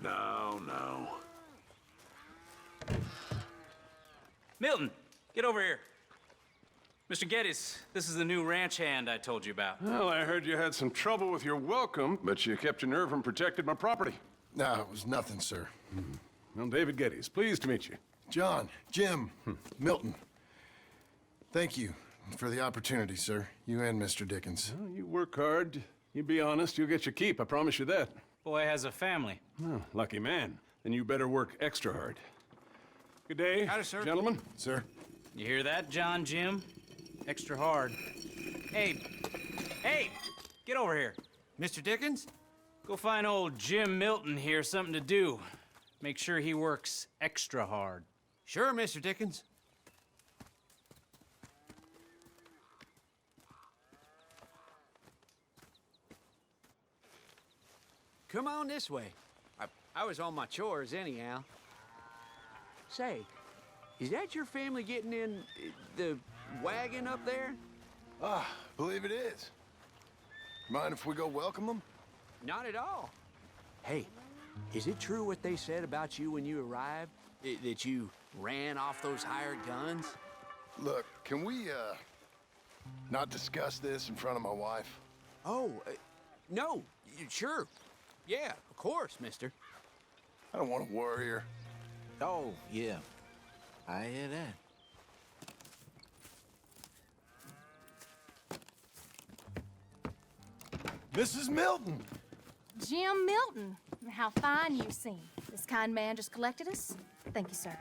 No, no. Milton, get over here. Mr. Geddes, this is the new ranch hand I told you about. Well, I heard you had some trouble with your welcome, but you kept your nerve and protected my property. No, it was nothing, sir. Well, David Geddes, pleased to meet you. John, Jim, Milton. Thank you for the opportunity, sir. You and Mr. Dickens. Well, you work hard. You be honest, you'll get your keep, I promise you that. Boy has a family. Oh, lucky man. Then you better work extra hard. Good day, Howdy, sir. gentlemen. Sir? You hear that, John, Jim? Extra hard. Hey, get over here. Mr. Dickens? Go find old Jim Milton here something to do. Make sure he works extra hard. Sure, Mr. Dickens. Come on this way. I was on my chores anyhow. Say, is that your family getting in the wagon up there? Ah, believe it is. Mind if we go welcome them? Not at all. Hey, is it true what they said about you when you arrived? That you ran off those hired guns? Look, can we, not discuss this in front of my wife? Oh, no, sure. Yeah, of course, mister. I don't want to worry her. Oh, yeah. I hear that. Mrs. Milton! Jim Milton. How fine you seem. This kind man just collected us. Thank you, sir.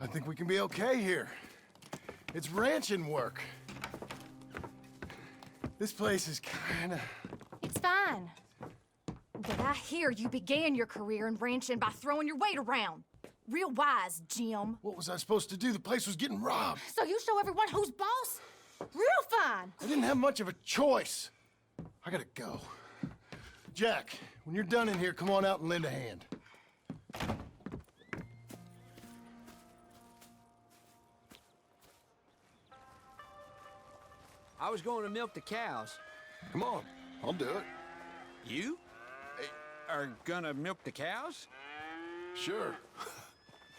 I think we can be okay here. It's ranching work. This place is kinda... It's fine. But I hear you began your career in ranching by throwing your weight around. Real wise, Jim. What was I supposed to do? The place was getting robbed. So you show everyone who's boss? Real fine. I didn't have much of a choice. I gotta go. Jack, when you're done in here, come on out and lend a hand. I was going to milk the cows. Come on, I'll do it. You? Are gonna milk the cows? Sure.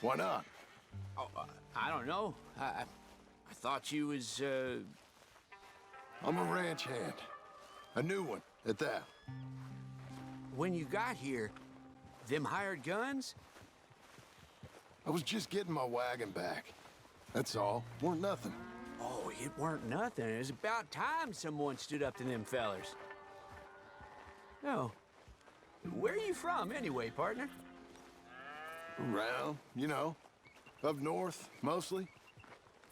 Why not? Oh, I don't know. I thought you was, I'm a ranch hand. A new one, at that. When you got here, them hired guns? I was just getting my wagon back. That's all. Weren't nothing. Oh, it weren't nothing. It was about time someone stood up to them fellers. No. Where are you from, anyway, partner? Around, you know. Up north, mostly.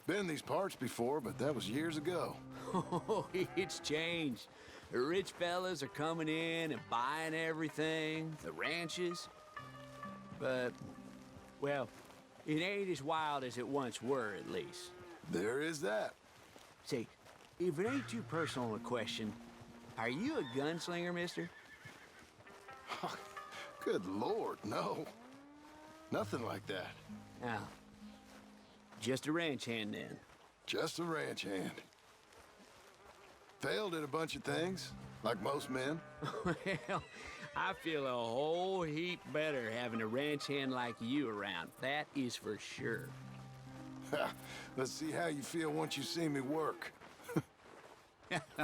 Been in these parts before, but that was years ago. Oh, it's changed. The rich fellas are coming in and buying everything, the ranches. But, well, it ain't as wild as it once were, at least. There is that. Say, if it ain't too personal a question, are you a gunslinger, mister? Good Lord, no. Nothing like that. Now, just a ranch hand, then. Just a ranch hand. Failed at a bunch of things, like most men. Well, I feel a whole heap better having a ranch hand like you around. That is for sure. Let's see how you feel once you see me work.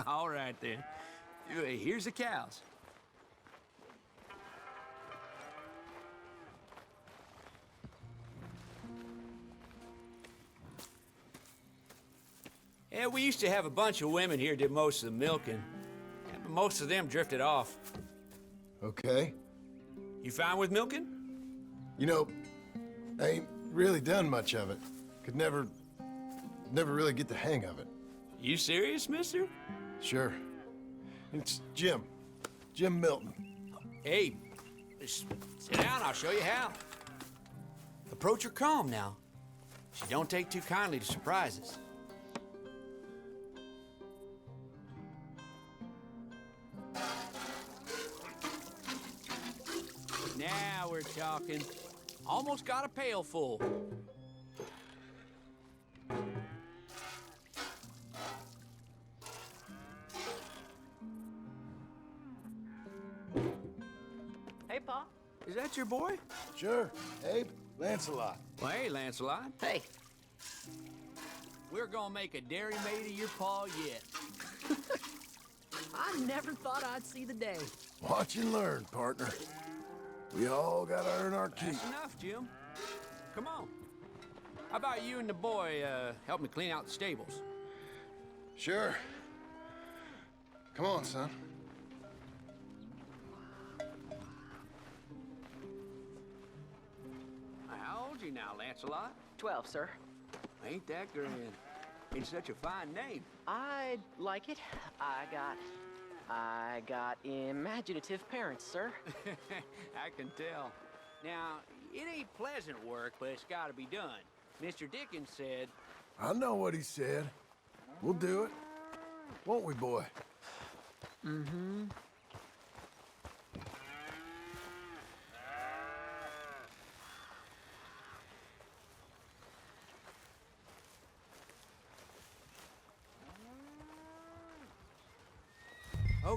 All right, then. Here's the cows. Yeah, we used to have a bunch of women here did most of the milking. Yeah, but most of them drifted off. Okay. You fine with milking? You know, I ain't really done much of it. Could never really get the hang of it. You serious, mister? Sure. It's Jim. Jim Milton. Hey, just sit down, I'll show you how. Approach her calm now. She don't take too kindly to surprises. Now we're talking. Almost got a pail full. Hey, Pa. Is that your boy? Sure. Abe, Lancelot. Well, hey, Lancelot. Hey. We're gonna make a dairy maid of your paw yet. I never thought I'd see the day. Watch and learn, partner. We all gotta earn our keep. That's enough, Jim. Come on. How about you and the boy help me clean out the stables? Sure. Come on, son. How old you now, Lancelot? 12, sir. Ain't that grand? It's such a fine name. I like it. I got imaginative parents, sir. I can tell. Now, it ain't pleasant work, but it's gotta be done. Mr. Dickens said, I know what he said. We'll do it. Won't we, boy? Mm-hmm.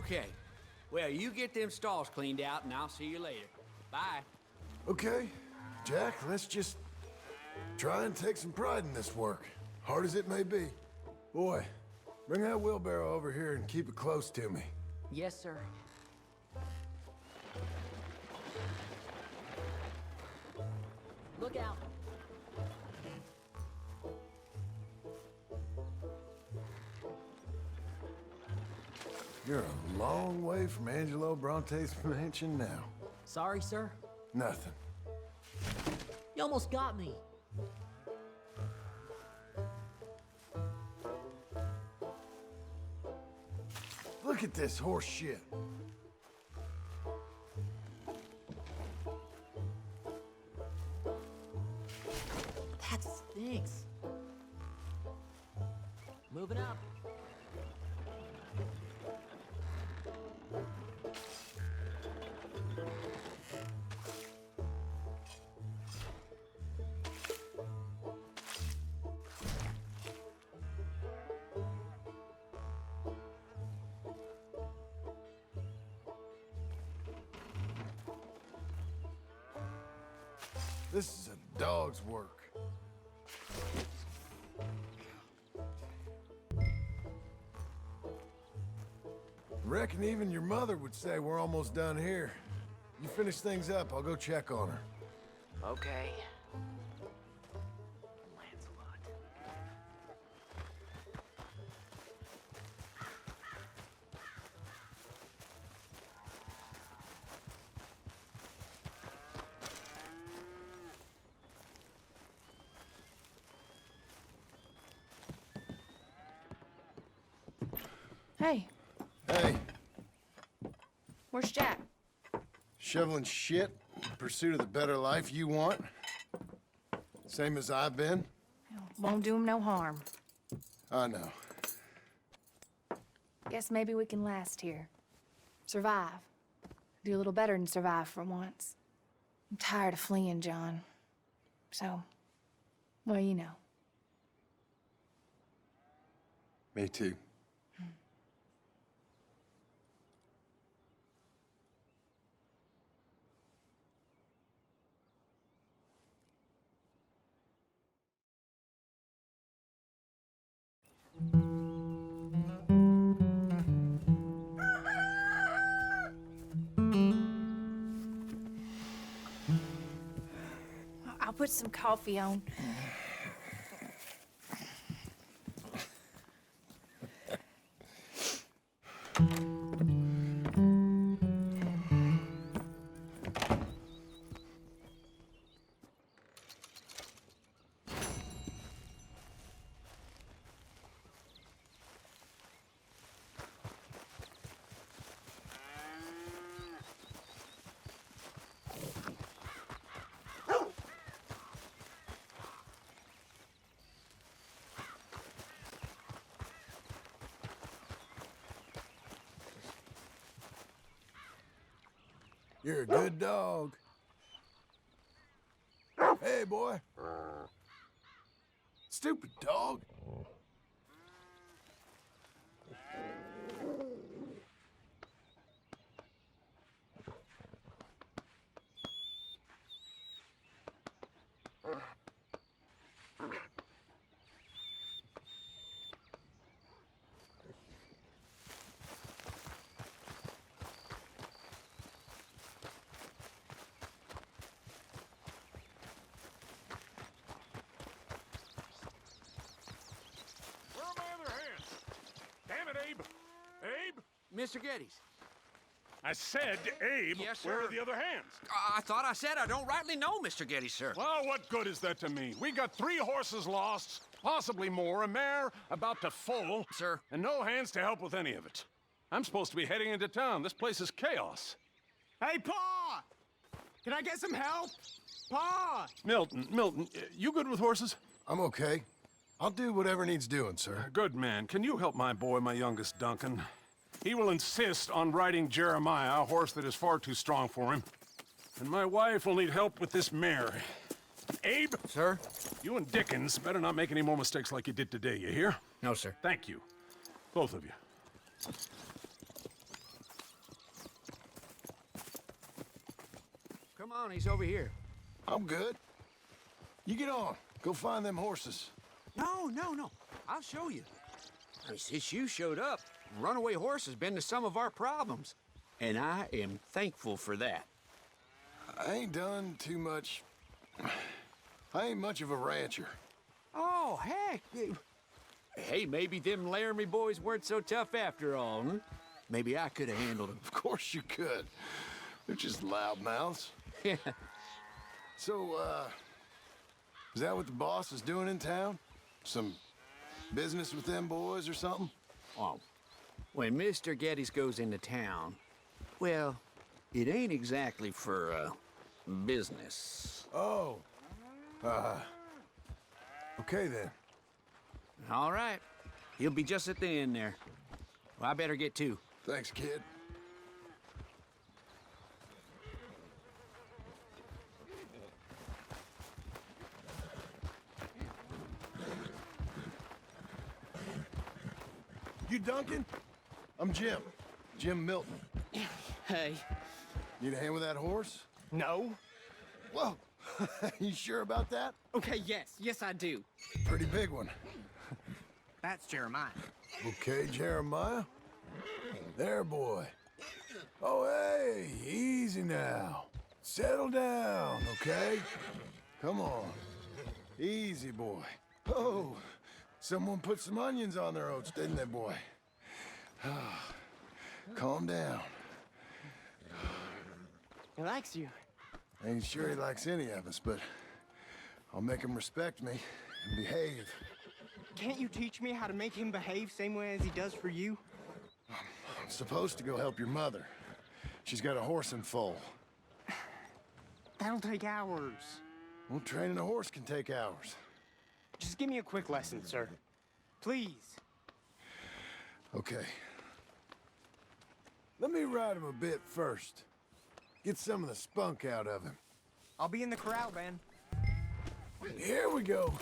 okay. Well, you get them stalls cleaned out, and I'll see you later. Bye. Okay, Jack, let's just try and take some pride in this work, hard as it may be. Boy, bring that wheelbarrow over here and keep it close to me. Yes, sir. Look out. You're a long way from Angelo Bronte's mansion now. Sorry, sir. Nothing. You almost got me. Look at this horse shit. That stinks. Moving up. This is a dog's work. Reckon even your mother would say we're almost done here. You finish things up, I'll go check on her. Okay. Lancelot. Hey, Hey, where's Jack? shoveling shit in pursuit of the better life you want? Same as I've been? Won't do him no harm. I know. Guess maybe we can last here. Survive. Do a little better than survive for once. I'm tired of fleeing, John. So, well, you know. Me too. I'll put some coffee on. You're a good dog. Hey, boy. Stupid dog. Mr. Geddes. I said, Abe, Yes, where sir. are the other hands? I thought I said I don't rightly know, Mr. Geddes, sir. Well, what good is that to me? We got 3 horses lost, possibly more, a mare about to foal. Sir. And no hands to help with any of it. I'm supposed to be heading into town. This place is chaos. Hey, Pa! Can I get some help? Pa! Milton, you good with horses? I'm okay. I'll do whatever needs doing, sir. Good man. Can you help my boy, my youngest Duncan? He will insist on riding Jeremiah, a horse that is far too strong for him. And my wife will need help with this mare. Abe? Sir? You and Dickens better not make any more mistakes like you did today, you hear? No, sir. Thank you. Both of you. Come on, he's over here. I'm good. You get on. Go find them horses. No. I'll show you. I mean, since you showed up, runaway horse has been to some of our problems. And I am thankful for that. I ain't done too much. I ain't much of a rancher. Oh, heck. Hey, maybe them Laramie boys weren't so tough after all, huh? Maybe I could have handled them. Of course you could. They're just loudmouths. Yeah. So, is that what the boss is doing in town? Some business with them boys or something? Oh, when Mr. Geddes goes into town, well, it ain't exactly for, business. Oh. Okay then. All right. He'll be just at the end there. Well, I better get to. Thanks, kid. You Duncan? I'm Jim. Jim Milton. Hey. Need a hand with that horse? No? Whoa. You sure about that? Okay, yes, I do. Pretty big one. That's Jeremiah. Okay, Jeremiah. There, boy. Oh, hey, easy now. Settle down, okay? Come on. Easy, boy. Oh, someone put some onions on their oats, didn't they, boy? Calm down. He likes you. Ain't sure he likes any of us, but I'll make him respect me and behave. Can't you teach me how to make him behave same way as he does for you? I'm supposed to go help your mother. She's got a horse in foal. That'll take hours. Well, training a horse can take hours. Just give me a quick lesson, sir. Please. Okay. Let me ride him a bit first. Get some of the spunk out of him. I'll be in the corral, Ben. Here we go.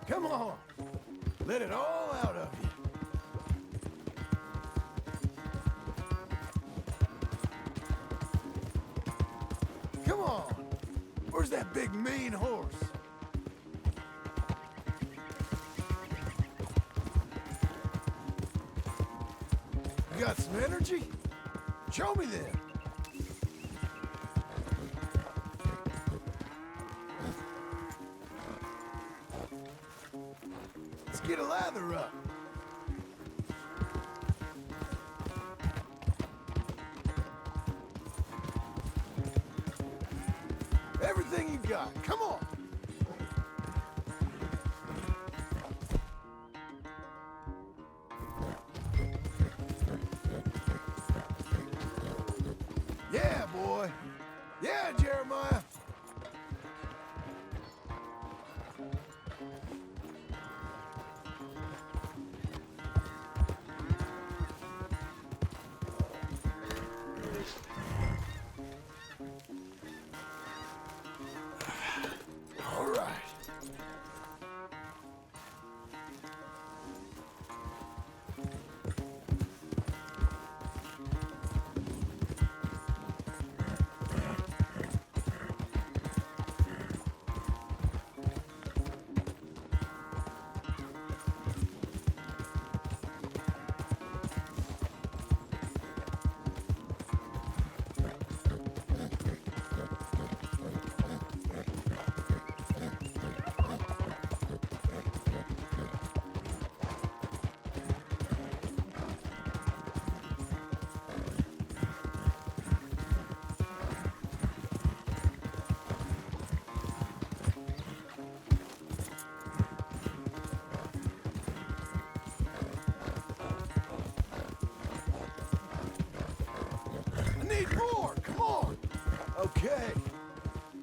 Come on. Let it all out of you. Come on. Where's that big mean horse? You got some energy? Show me then. Let's get a lather up. Everything you got. Come on. Yeah, boy. Yeah, Jeremiah. All right.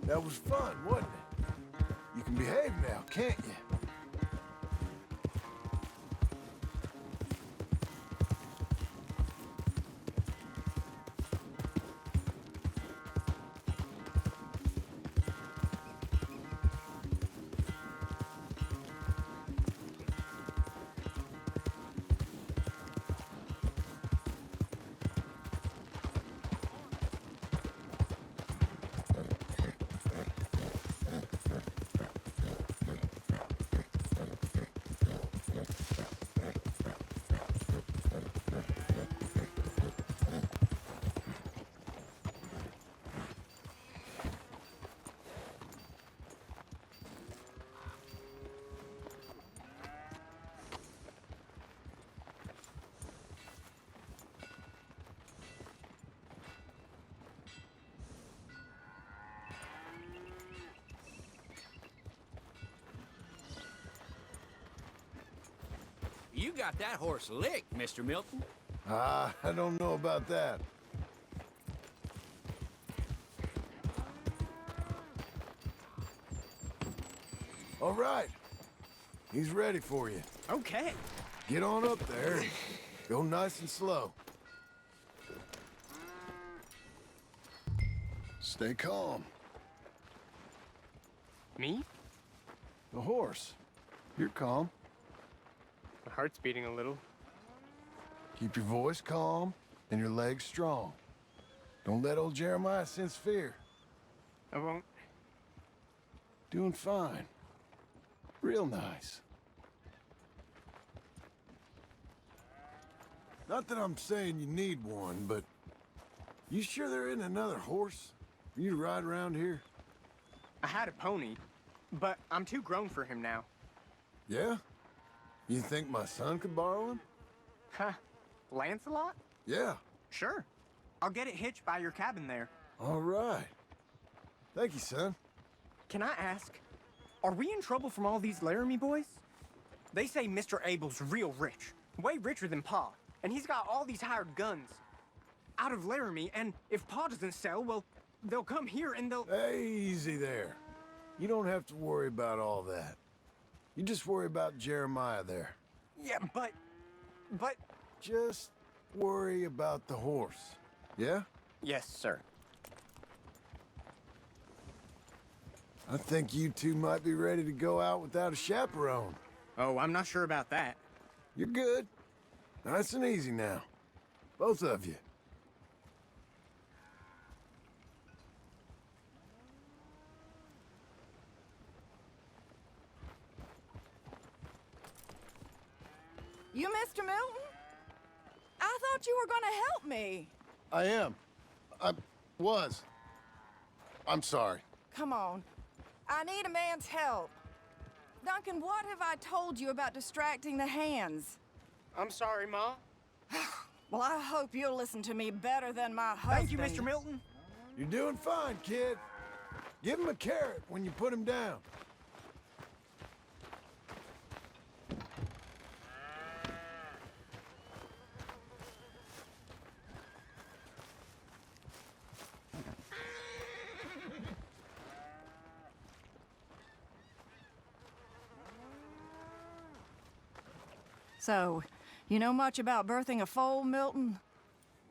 That was fun, wasn't it? You can behave now, can't you? You got that horse licked, Mr. Milton. I don't know about that. All right. He's ready for you. Okay. Get on up there. Go nice and slow. Stay calm. Me? The horse. You're calm. My heart's beating a little. Keep your voice calm and your legs strong. Don't let old Jeremiah sense fear. I won't. Doing fine. Real nice. Not that I'm saying you need one, but you sure there isn't another horse for you to ride around here? I had a pony, but I'm too grown for him now. Yeah? You think my son could borrow him? Huh. Lancelot? Yeah. Sure. I'll get it hitched by your cabin there. All right. Thank you, son. Can I ask, are we in trouble from all these Laramie boys? They say Mr. Abel's real rich, way richer than Pa, and he's got all these hired guns out of Laramie, and if Pa doesn't sell, well, they'll come here and they'll... Hey, easy there. You don't have to worry about all that. You just worry about Jeremiah there. Yeah, but... Just worry about the horse. Yeah? Yes, sir. I think you two might be ready to go out without a chaperone. Oh, I'm not sure about that. You're good. Nice and easy now. Both of you. You Mr. Milton? I thought you were gonna help me. I am. I was. I'm sorry. Come on. I need a man's help. Duncan, what have I told you about distracting the hands? I'm sorry, Ma. Well, I hope you'll listen to me better than my husband. Thank you, Mr. Milton. You're doing fine, kid. Give him a carrot when you put him down. So, you know much about birthing a foal, Milton?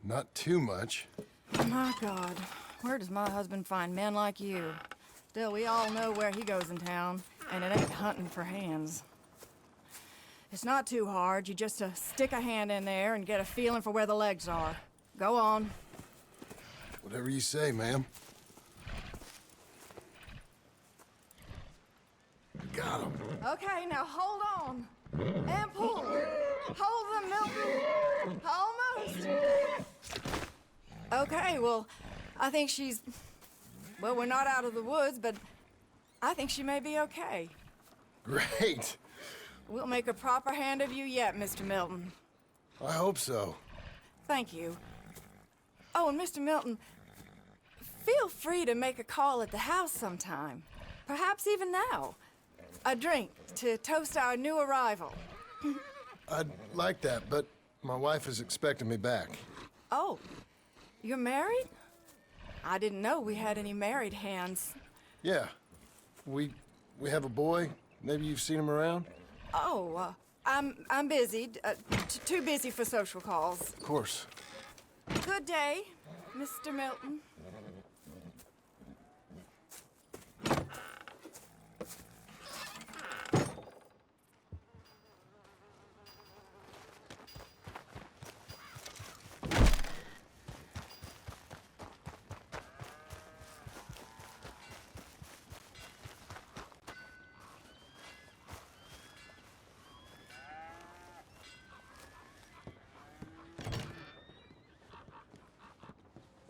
Not too much. My God, where does my husband find men like you? Still, we all know where he goes in town, and it ain't hunting for hands. It's not too hard. You just stick a hand in there and get a feeling for where the legs are. Go on. Whatever you say, ma'am. Got him. Okay, now hold on. And pull. Hold them, Milton. Almost. Okay, well, I think she's... Well, we're not out of the woods, but I think she may be okay. Great. We'll make a proper hand of you yet, Mr. Milton. I hope so. Thank you. Oh, and Mr. Milton, feel free to make a call at the house sometime. Perhaps even now. A drink to toast our new arrival. I'd like that, but my wife is expecting me back. Oh, you're married? I didn't know we had any married hands. Yeah. We have a boy. Maybe you've seen him around? Oh, I'm busy. Too busy for social calls. Of course. Good day, Mr. Milton.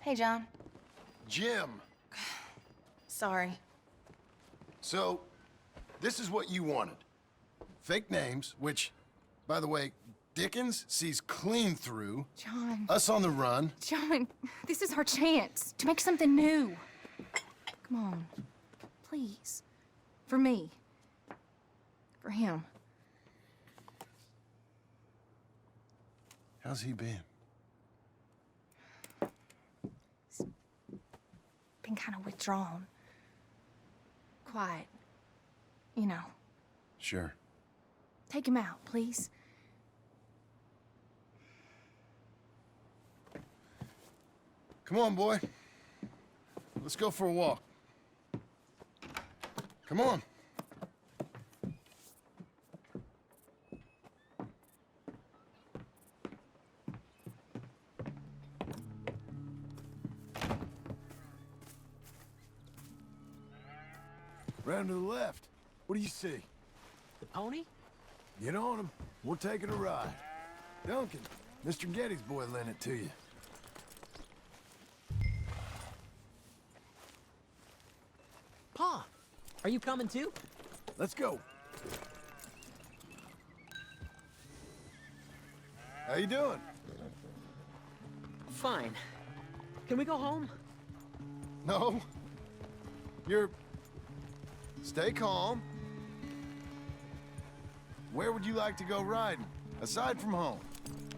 Hey, John. Jim. Sorry. So, this is what you wanted. Fake names, which, by the way, Dickens sees clean through. John. Us on the run. John, this is our chance to make something new. Come on. Please. For me. For him. How's he been? Been kind of withdrawn. Quiet. You know. Sure. Take him out, please. Come on, boy. Let's go for a walk. Come on. Round to the left. What do you see? The pony? Get on him. We're taking a ride. Duncan, Mr. Getty's boy lent it to you. Pa, are you coming too? Let's go. How you doing? Fine. Can we go home? No. You're... Stay calm. Where would you like to go riding, aside from home?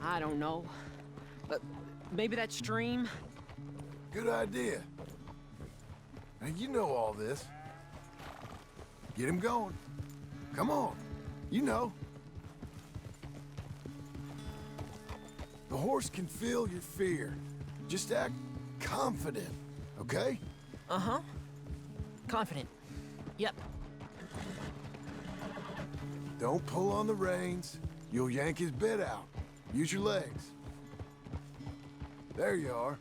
I don't know. But maybe that stream? Good idea. Now, you know all this. Get him going. Come on. You know. The horse can feel your fear. Just act confident, okay? Uh-huh. Confident. Yep. Don't pull on the reins. You'll yank his bit out. Use your legs. There you are.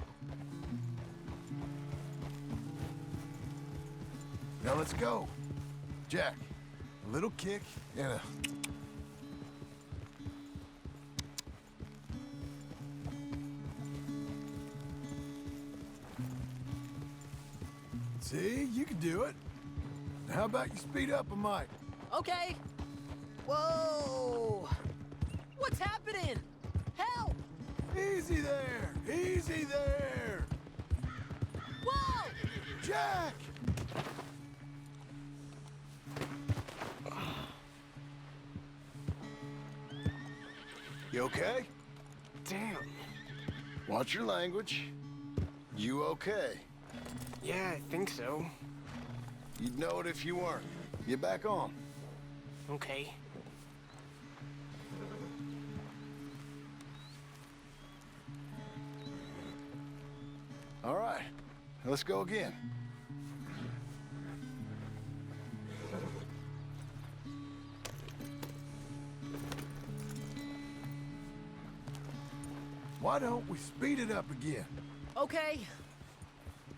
Now let's go. Jack, a little kick and a... See, you can do it. How about you speed up a mite? Okay. Whoa! What's happening? Help! Easy there! Easy there! Whoa! Jack! You okay? Damn. Watch your language. You okay? Yeah, I think so. You'd know it if you weren't. Get back on. Okay. All right. Let's go again. Why don't we speed it up again? Okay.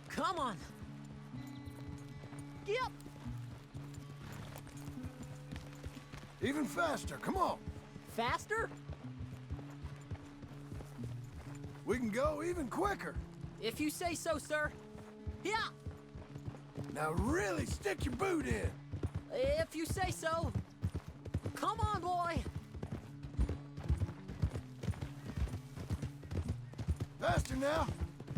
Come on. Yep. Even faster, come on. Faster? We can go even quicker. If you say so, sir. Yeah. Now really stick your boot in. If you say so. Come on, boy. Faster now.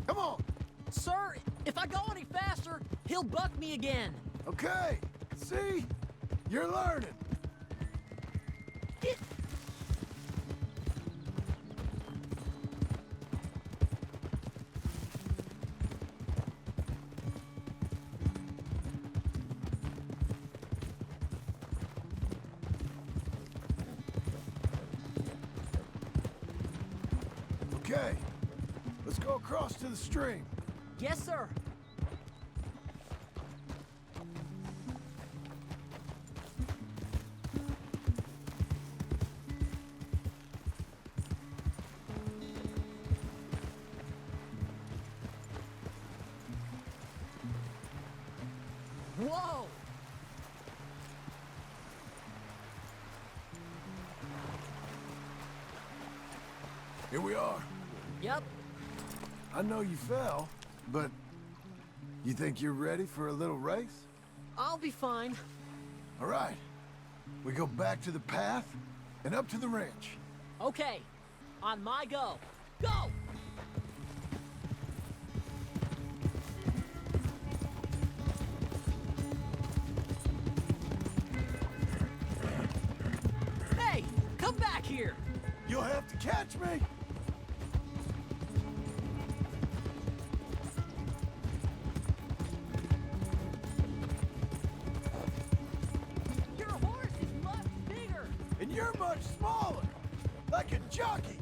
Come on. Sir, if I go any faster, he'll buck me again. Okay. See? You're learning. Okay, let's go across to the stream. Yes, sir. Whoa! Here we are. Yep. I know you fell, but you think you're ready for a little race? I'll be fine. All right. We go back to the path and up to the ranch. Okay. On my go. Go! Hey! Come back here! You'll have to catch me! Your horse is much bigger! And you're much smaller! Like a jockey!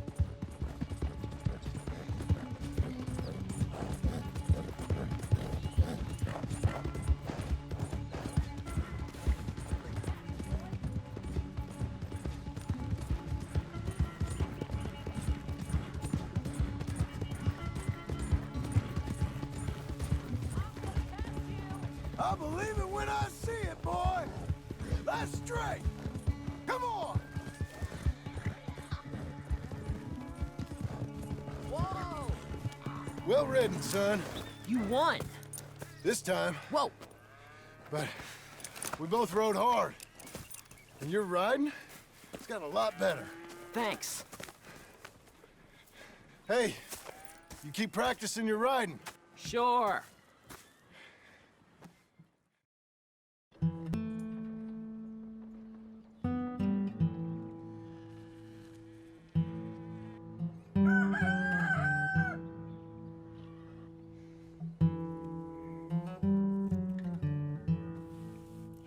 I believe it when I see it, boy! That's straight! Come on! Whoa! Well ridden, son. You won! This time, Whoa! but we both rode hard. And your riding, it's got a lot better. Thanks. Hey, you keep practicing your riding. Sure.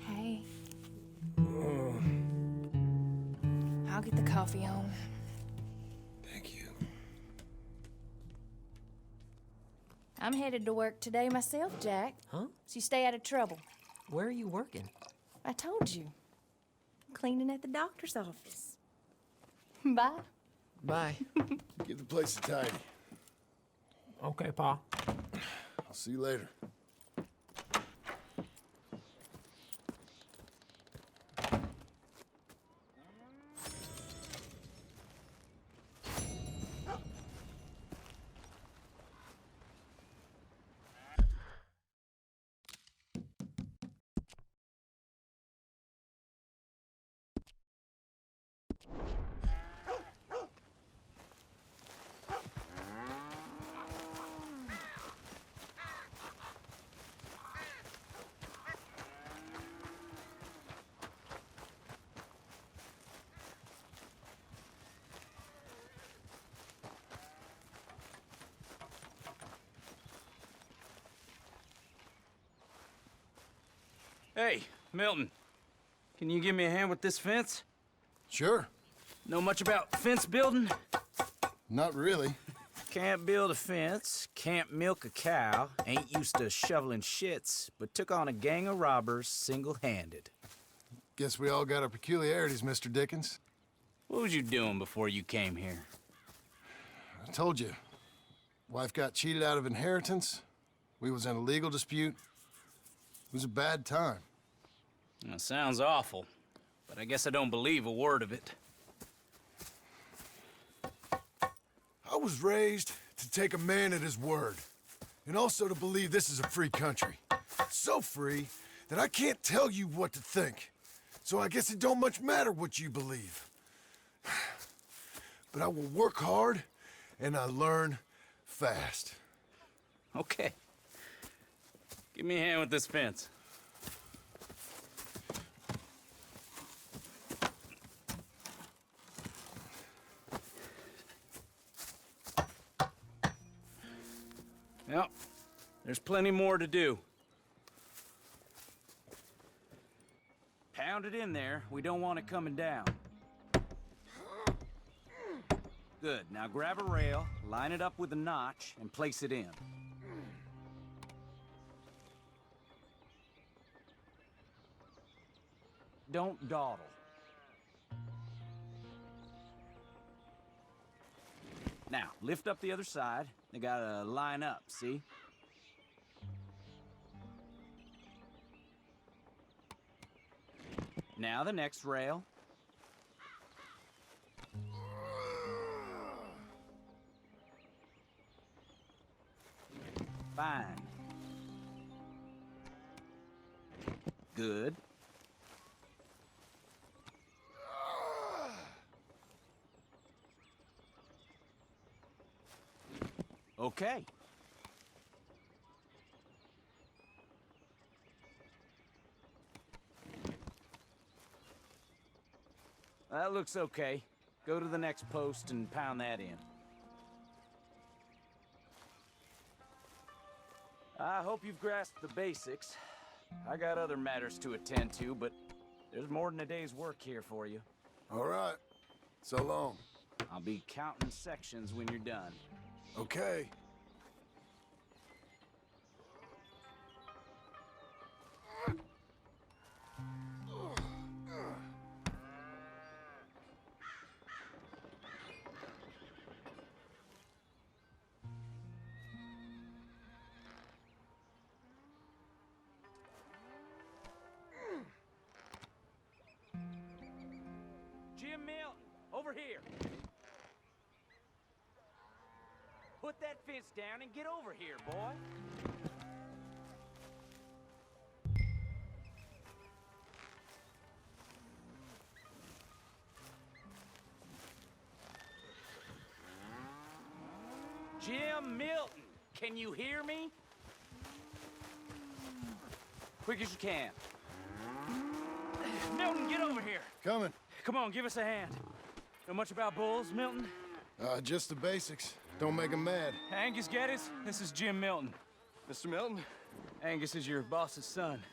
Hey. I'll get the coffee on. Thank you. I'm headed to work today myself, Jack. Huh? So you stay out of trouble. Where are you working? I told you. Cleaning at the doctor's office. Bye. Bye. Get the place tidy. Okay, Pa. I'll see you later. Hey, Milton. Can you give me a hand with this fence? Sure. Know much about fence building? Not really. Can't build a fence, can't milk a cow, ain't used to shoveling shits, but took on a gang of robbers single-handed. Guess we all got our peculiarities, Mr. Dickens. What was you doing before you came here? I told you. Wife got cheated out of inheritance. We was in a legal dispute. It was a bad time. That sounds awful, but I guess I don't believe a word of it. I was raised to take a man at his word, and also to believe this is a free country. So free that I can't tell you what to think. So I guess it don't much matter what you believe. But I will work hard, and I learn fast. Okay. Give me a hand with this fence. Yep, there's plenty more to do. Pound it in there. We don't want it coming down. Good. Now grab a rail, line it up with a notch, and place it in. Don't dawdle. Now, lift up the other side. They gotta line up, see? Now the next rail. Fine. Good. Okay. That looks okay. Go to the next post and pound that in. I hope you've grasped the basics. I got other matters to attend to, but there's more than a day's work here for you. All right. So long. I'll be counting sections when you're done. Okay. Jim Milton, over here. Put that fence down and get over here, boy. Jim Milton, can you hear me? Quick as you can. Milton, get over here. Coming. Come on, give us a hand. Know much about bulls, Milton? Just the basics. Don't make 'em mad. Angus Geddes, this is Jim Milton. Mr. Milton? Angus is your boss's son.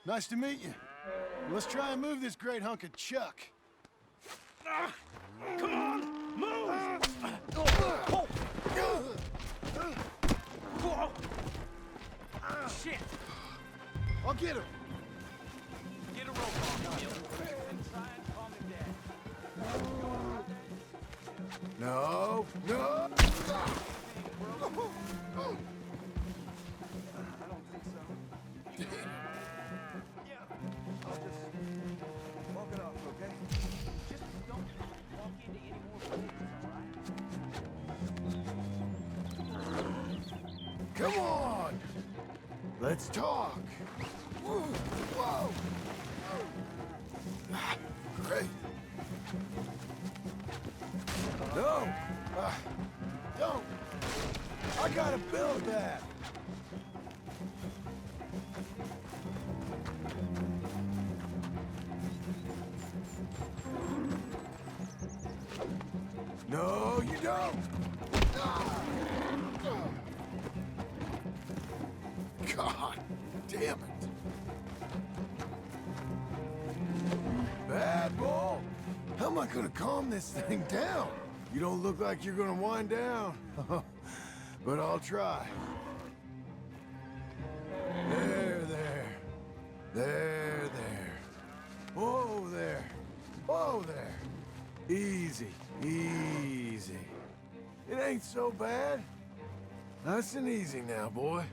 Nice to meet you. Let's try and move this great hunk of chuck. Come on, move! Shit! I'll get him. Get a rope on him, and try and calm him down. No, no. I don't think so. Yeah. I'll just walk it off, okay? Just don't walk into any more bullets, all right? Come on. Let's talk. Whoa, whoa. Great. No. Don't. I gotta build that. No, you don't. God damn it. Bad bull. How am I gonna calm this thing down? You don't look like you're gonna wind down. But I'll try. There, there. There, there. Whoa there. Whoa there. Easy, easy. It ain't so bad. Nice and easy now, boy.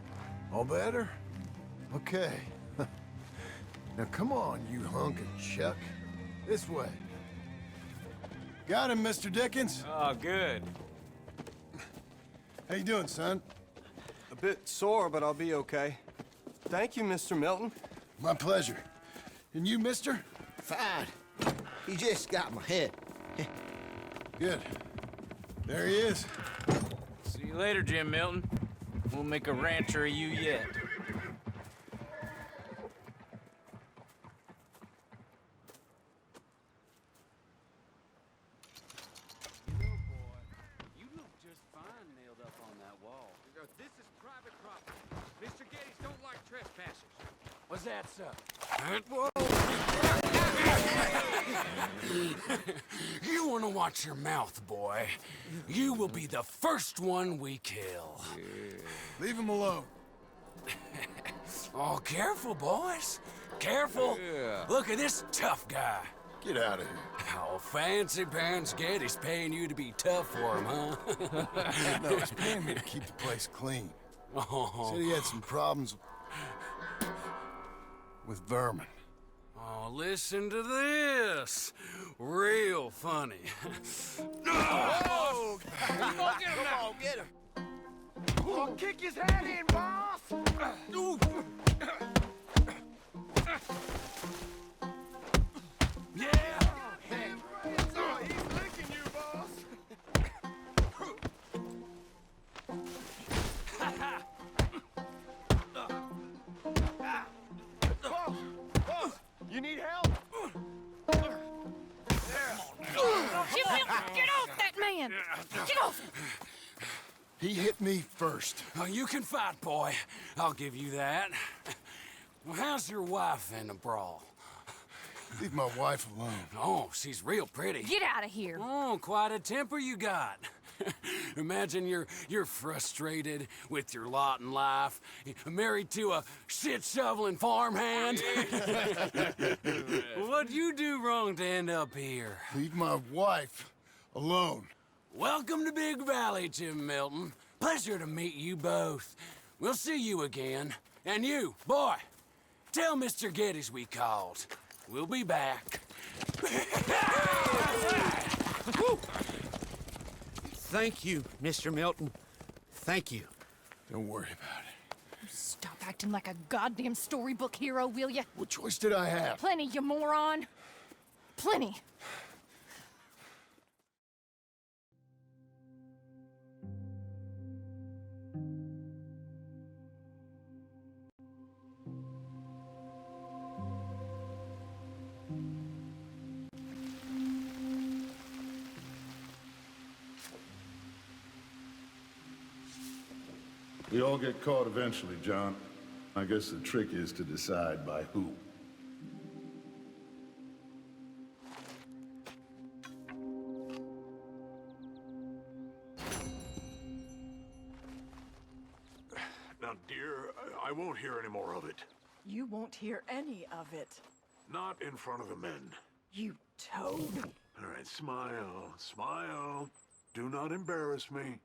All better? Okay. Now come on, you hunk of chuck. This way. Got him, Mr. Dickens. Oh, good. How you doing, son? A bit sore, but I'll be okay. Thank you, Mr. Milton. My pleasure. And you, mister? Fine. He just got my head. Good. There he is. See you later, Jim Milton. We'll make a rancher of you yet. You look just fine nailed up on that wall. This is private property. Mr. Geddes don't like trespassers. What's that, sir? You want to watch your mouth, boy. You will be the first one we kill. Leave him alone. Oh, careful, boys. Careful. Look at this tough guy. Get out of here. Oh, Fancy Pants Getty's paying you to be tough for him, huh? No, he's paying me to keep the place clean. Oh. Said he had some problems with vermin. Oh, listen to this. Real funny. Oh! Come on, get him. I'll kick his head in, boss! Yeah! Oh, he's licking you, boss! Boss, you need help? Get off that man! Get off! He hit me first. Oh, you can fight, boy. I'll give you that. Well, how's your wife in the brawl? Leave my wife alone. Oh, she's real pretty. Get out of here! Oh, quite a temper you got. Imagine you're frustrated with your lot in life, married to a shit-shoveling farmhand. What'd you do wrong to end up here? Leave my wife alone. Welcome to Big Valley, Jim Milton. Pleasure to meet you both. We'll see you again. And you, boy, tell Mr. Geddes we called. We'll be back. Thank you, Mr. Milton. Thank you. Don't worry about it. Stop acting like a goddamn storybook hero, will ya? What choice did I have? Plenty, you moron. Plenty. We all get caught eventually, John. I guess the trick is to decide by who. Now, dear, I won't hear any more of it. You won't hear any of it. Not in front of the men. You toad. All right, smile, smile. Do not embarrass me.